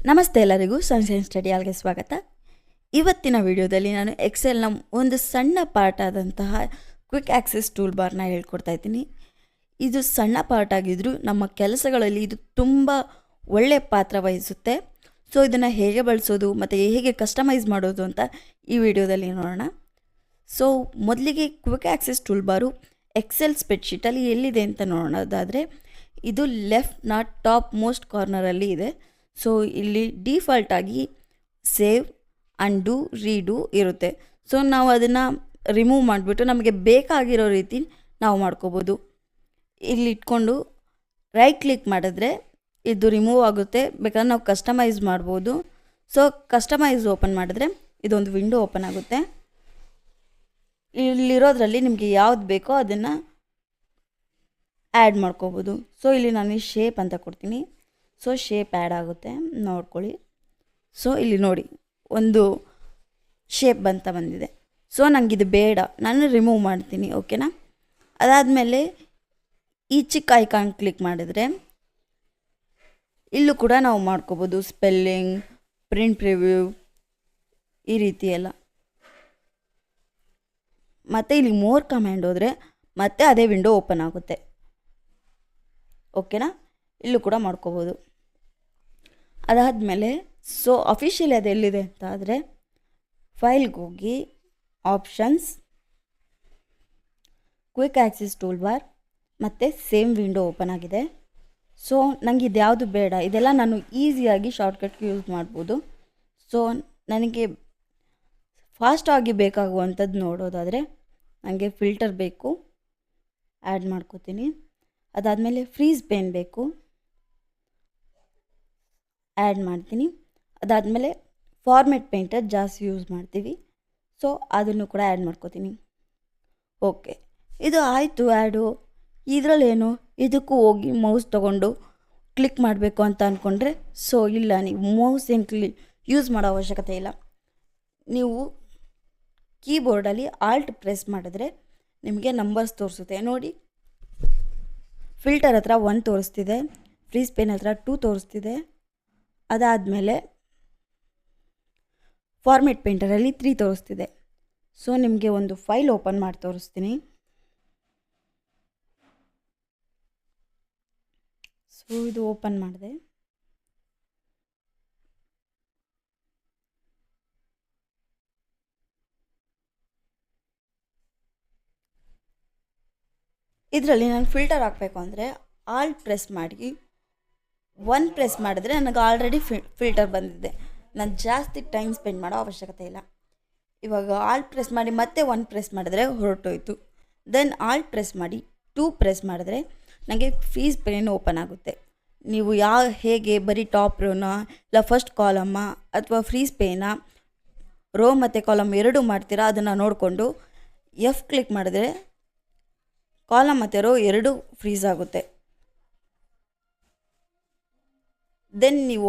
ನಮಸ್ತೆ ಎಲ್ಲರಿಗೂ sunshine study ಹಾಲ್ಗೆ ಸ್ವಾಗತ. ಇವತ್ತಿನ ವಿಡಿಯೋದಲ್ಲಿ ನಾನು ಎಕ್ಸೆಲ್ನ ಒಂದು ಸಣ್ಣ ಪಾರ್ಟ್ ಆದಂತಹ ಕ್ವಿಕ್ ಆಕ್ಸೆಸ್ ಟೂಲ್ ಬಾರ್ನ ಹೇಳ್ಕೊಡ್ತಾ ಇದ್ದೀನಿ. ಇದು ಸಣ್ಣ ಪಾರ್ಟ್ ಆಗಿದ್ದರೂ ನಮ್ಮ ಕೆಲಸಗಳಲ್ಲಿ ಇದು ತುಂಬ ಒಳ್ಳೆಯ ಪಾತ್ರ ವಹಿಸುತ್ತೆ. ಸೊ ಇದನ್ನು ಹೇಗೆ ಬಳಸೋದು ಮತ್ತು ಹೇಗೆ ಕಸ್ಟಮೈಸ್ ಮಾಡೋದು ಅಂತ ಈ ವಿಡಿಯೋದಲ್ಲಿ ನೋಡೋಣ. ಸೊ ಮೊದಲಿಗೆ ಕ್ವಿಕ್ ಆಕ್ಸೆಸ್ ಟೂಲ್ ಬಾರು ಎಕ್ಸೆಲ್ ಸ್ಪ್ರೆಡ್ಶೀಟಲ್ಲಿ ಎಲ್ಲಿದೆ ಅಂತ ನೋಡೋದಾದರೆ ಇದು ಲೆಫ್ಟ್ನ ಟಾಪ್ ಮೋಸ್ಟ್ ಕಾರ್ನರಲ್ಲಿ ಇದೆ. ಸೊ ಇಲ್ಲಿ ಡಿಫಾಲ್ಟಾಗಿ ಸೇವ್, ಅಂಡು, ರೀಡು ಇರುತ್ತೆ. ಸೊ ನಾವು ಅದನ್ನು ರಿಮೂವ್ ಮಾಡಿಬಿಟ್ಟು ನಮಗೆ ಬೇಕಾಗಿರೋ ರೀತಿ ನಾವು ಮಾಡ್ಕೋಬೋದು. ಇಲ್ಲಿ ಇಟ್ಕೊಂಡು ರೈಟ್ ಕ್ಲಿಕ್ ಮಾಡಿದ್ರೆ ಇದು ರಿಮೂವ್ ಆಗುತ್ತೆ. ಬೇಕಾದ್ರೆ ನಾವು ಕಸ್ಟಮೈಸ್ ಮಾಡ್ಬೋದು. ಸೊ ಕಸ್ಟಮೈಸ್ ಓಪನ್ ಮಾಡಿದ್ರೆ ಇದೊಂದು ವಿಂಡೋ ಓಪನ್ ಆಗುತ್ತೆ. ಇಲ್ಲಿರೋದ್ರಲ್ಲಿ ನಿಮಗೆ ಯಾವ್ದು ಬೇಕೋ ಅದನ್ನು ಆ್ಯಡ್ ಮಾಡ್ಕೋಬೋದು. ಸೊ ಇಲ್ಲಿ ನಾನು ಶೇಪ್ ಅಂತ ಕೊಡ್ತೀನಿ. ಸೊ ಶೇಪ್ ಆ್ಯಡ್ ಆಗುತ್ತೆ, ನೋಡ್ಕೊಳ್ಳಿ. ಸೊ ಇಲ್ಲಿ ನೋಡಿ ಒಂದು ಶೇಪ್ ಬಂದಿದೆ. ಸೊ ನನಗಿದು ಬೇಡ, ನಾನು ರಿಮೂವ್ ಮಾಡ್ತೀನಿ. ಓಕೆನಾ? ಅದಾದಮೇಲೆ ಈ ಚಿಕ್ಕ ಐಕಾನ್ ಕ್ಲಿಕ್ ಮಾಡಿದ್ರೆ ಇಲ್ಲೂ ಕೂಡ ನಾವು ಮಾಡ್ಕೋಬೋದು. ಸ್ಪೆಲ್ಲಿಂಗ್, ಪ್ರಿಂಟ್ ಪ್ರಿವ್ಯೂ ಈ ರೀತಿ ಎಲ್ಲ. ಮತ್ತು ಇಲ್ಲಿ ಮೋರ್ ಕಮ್ಯಾಂಡ್ ಹೋದರೆ ಮತ್ತೆ ಅದೇ ವಿಂಡೋ ಓಪನ್ ಆಗುತ್ತೆ. ಓಕೆನಾ? ಇಲ್ಲೂ ಕೂಡ ಮಾಡ್ಕೋಬೋದು. ಅದಾದಮೇಲೆ ಸೊ ಅಫಿಷಿಯಲಿ ಅದು ಎಲ್ಲಿದೆ ಅಂತ ಆದರೆ ಫೈಲ್ಗೆ ಹೋಗಿ options, quick access tool bar ಮತ್ತು ಸೇಮ್ ವಿಂಡೋ ಓಪನ್ ಆಗಿದೆ. ಸೊ ನನಗೆ ಇದು ಯಾವುದು ಬೇಡ, ಇದೆಲ್ಲ ನಾನು ಈಸಿಯಾಗಿ ಶಾರ್ಟ್ಕಟ್ಗೆ ಯೂಸ್ ಮಾಡ್ಬೋದು. ಸೊ ನನಗೆ ಫಾಸ್ಟಾಗಿ ಬೇಕಾಗುವಂಥದ್ದು ನೋಡೋದಾದರೆ ನನಗೆ ಫಿಲ್ಟರ್ ಬೇಕು, ಆ್ಯಡ್ ಮಾಡ್ಕೋತೀನಿ. ಅದಾದಮೇಲೆ ಫ್ರೀಸ್ ಪೇನ್ ಬೇಕು, ಆ್ಯಡ್ ಮಾಡ್ತೀನಿ. ಅದಾದಮೇಲೆ ಫಾರ್ಮೆಟ್ ಪೇಂಟರ್ ಜಾಸ್ತಿ ಯೂಸ್ ಮಾಡ್ತೀವಿ. ಸೊ ಅದನ್ನು ಕೂಡ ಆ್ಯಡ್ ಮಾಡ್ಕೋತೀನಿ. ಓಕೆ, ಇದು ಆಯಿತು ಆ್ಯಡು. ಇದರಲ್ಲೇನು, ಇದಕ್ಕೂ ಹೋಗಿ ಮೌಸ್ ತೊಗೊಂಡು ಕ್ಲಿಕ್ ಮಾಡಬೇಕು ಅಂತ ಅಂದ್ಕೊಂಡ್ರೆ ಸೊ ಇಲ್ಲ, ನೀವು ಮೌಸ್ ಏನು ಯೂಸ್ ಮಾಡೋ ಅವಶ್ಯಕತೆ ಇಲ್ಲ. ನೀವು ಕೀಬೋರ್ಡಲ್ಲಿ ಆಲ್ಟ್ ಪ್ರೆಸ್ ಮಾಡಿದ್ರೆ ನಿಮಗೆ ನಂಬರ್ಸ್ ತೋರಿಸುತ್ತೆ. ನೋಡಿ, ಫಿಲ್ಟರ್ ಹತ್ರ 1 ತೋರಿಸ್ತಿದೆ, ಫ್ರೀಸ್ ಪೇನ್ ಹತ್ರ 2 ತೋರಿಸ್ತಿದೆ. ಅದಾದಮೇಲೆ ಫಾರ್ಮೆಟ್ ಪೇಂಟರಲ್ಲಿ 3 ತೋರಿಸ್ತಿದೆ. ಸೊ ನಿಮಗೆ ಒಂದು ಫೈಲ್ ಓಪನ್ ಮಾಡಿ ತೋರಿಸ್ತೀನಿ. ಸೊ ಇದು ಓಪನ್ ಮಾಡಿದೆ. ಇದರಲ್ಲಿ ನಾನು ಫಿಲ್ಟರ್ ಹಾಕಬೇಕು ಅಂದರೆ ಆಲ್ಟ್ ಪ್ರೆಸ್ ಮಾಡಿ 1 ಪ್ರೆಸ್ ಮಾಡಿದ್ರೆ ನನಗೆ ಆಲ್ರೆಡಿ ಫಿಲ್ಟರ್ ಬಂದಿದೆ. ನಾನು ಜಾಸ್ತಿ ಟೈಮ್ ಸ್ಪೆಂಡ್ ಮಾಡೋ ಅವಶ್ಯಕತೆ ಇಲ್ಲ. ಇವಾಗ ಆಲ್ಟ್ ಪ್ರೆಸ್ ಮಾಡಿ ಮತ್ತೆ 1 ಪ್ರೆಸ್ ಮಾಡಿದ್ರೆ ಹೊರಟೋಯ್ತು. ದೆನ್ ಆಲ್ಟ್ ಪ್ರೆಸ್ ಮಾಡಿ 2 ಪ್ರೆಸ್ ಮಾಡಿದ್ರೆ ನನಗೆ ಫ್ರೀಸ್ ಪೇನ್ ಓಪನ್ ಆಗುತ್ತೆ. ನೀವು ಹೇಗೆ ಬರೀ ಟಾಪ್ ರೋನ ಇಲ್ಲ ಫಸ್ಟ್ ಕಾಲಮ್ಮ ಅಥವಾ ಫ್ರೀಸ್ ಪೇನ ರೋ ಮತ್ತು ಕಾಲಮ್ ಎರಡೂ ಮಾಡ್ತೀರಾ ಅದನ್ನು ನೋಡಿಕೊಂಡು F ಕ್ಲಿಕ್ ಮಾಡಿದ್ರೆ ಕಾಲಮ್ ಮತ್ತು ರೋ ಎರಡೂ ಫ್ರೀಸ್ ಆಗುತ್ತೆ. ದೆನ್ ನೀವು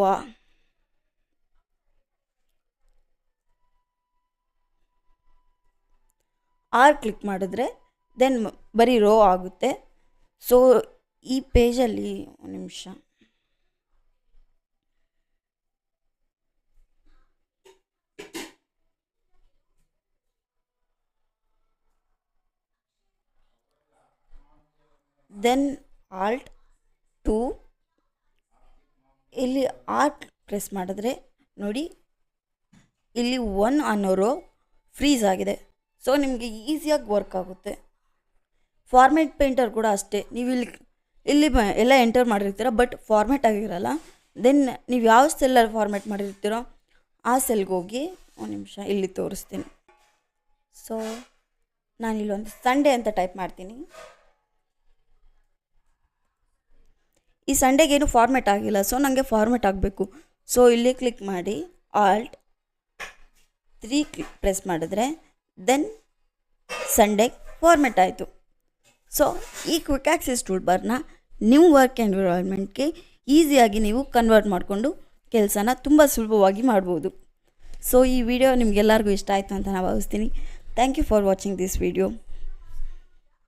ಆರ್ ಕ್ಲಿಕ್ ಮಾಡಿದ್ರೆ ದೆನ್ ಬರೀ ರೋ ಆಗುತ್ತೆ. ಸೊ ಈ ಪೇಜಲ್ಲಿ ಒಂದು ನಿಮಿಷ, ದೆನ್ ಆಲ್ಟ್ 2 ಇಲ್ಲಿ ಆರ್ಟ್ ಪ್ರೆಸ್ ಮಾಡಿದ್ರೆ ನೋಡಿ ಇಲ್ಲಿ 1 ಅನ್ನೋ ರೋ ಫ್ರೀಸ್ ಆಗಿದೆ. ಸೊ ನಿಮಗೆ ಈಸಿಯಾಗಿ ವರ್ಕ್ ಆಗುತ್ತೆ. ಫಾರ್ಮೆಟ್ ಪೇಂಟರ್ ಕೂಡ ಅಷ್ಟೇ, ನೀವು ಇಲ್ಲಿ ಎಲ್ಲ ಎಂಟರ್ ಮಾಡಿರ್ತೀರ ಬಟ್ ಫಾರ್ಮೆಟ್ ಆಗಿರಲ್ಲ. ದೆನ್ ನೀವು ಯಾವ ಸೆಲ್ಲಲ್ಲಿ ಫಾರ್ಮೆಟ್ ಮಾಡಿರ್ತೀರೋ ಆ ಸೆಲ್ಗೆ ಹೋಗಿ ಒಂದು ನಿಮಿಷ ಇಲ್ಲಿ ತೋರಿಸ್ತೀನಿ. ಸೊ ನಾನಿಲ್ಲೊಂದು ಸಂಡೇ ಅಂತ ಟೈಪ್ ಮಾಡ್ತೀನಿ. ಈ ಸಂಡೇಗೇನು ಫಾರ್ಮೆಟ್ ಆಗಿಲ್ಲ, ಸೊ ನನಗೆ ಫಾರ್ಮೆಟ್ ಆಗಬೇಕು. ಸೊ ಇಲ್ಲಿ ಕ್ಲಿಕ್ ಮಾಡಿ ಆಲ್ಟ್ 3 ಪ್ರೆಸ್ ಮಾಡಿದ್ರೆ ದೆನ್ ಸಂಡೇ ಫಾರ್ಮೆಟ್ ಆಯಿತು. ಸೊ ಈ ಕ್ವಿಕ್ ಆಕ್ಸೆಸ್ ಟೂಲ್ ಬಾರ್ನ ನೀವು ವರ್ಕ್ ಎನ್ವಿರಾನ್ಮೆಂಟ್ಗೆ ಈಸಿಯಾಗಿ ನೀವು ಕನ್ವರ್ಟ್ ಮಾಡಿಕೊಂಡು ಕೆಲಸನ ತುಂಬ ಸುಲಭವಾಗಿ ಮಾಡ್ಬೋದು. ಸೊ ಈ ವಿಡಿಯೋ ನಿಮಗೆಲ್ಲರಿಗೂ ಇಷ್ಟ ಆಯಿತು ಅಂತ ನಾನು ಭಾವಿಸ್ತೀನಿ. Thank you for watching this video.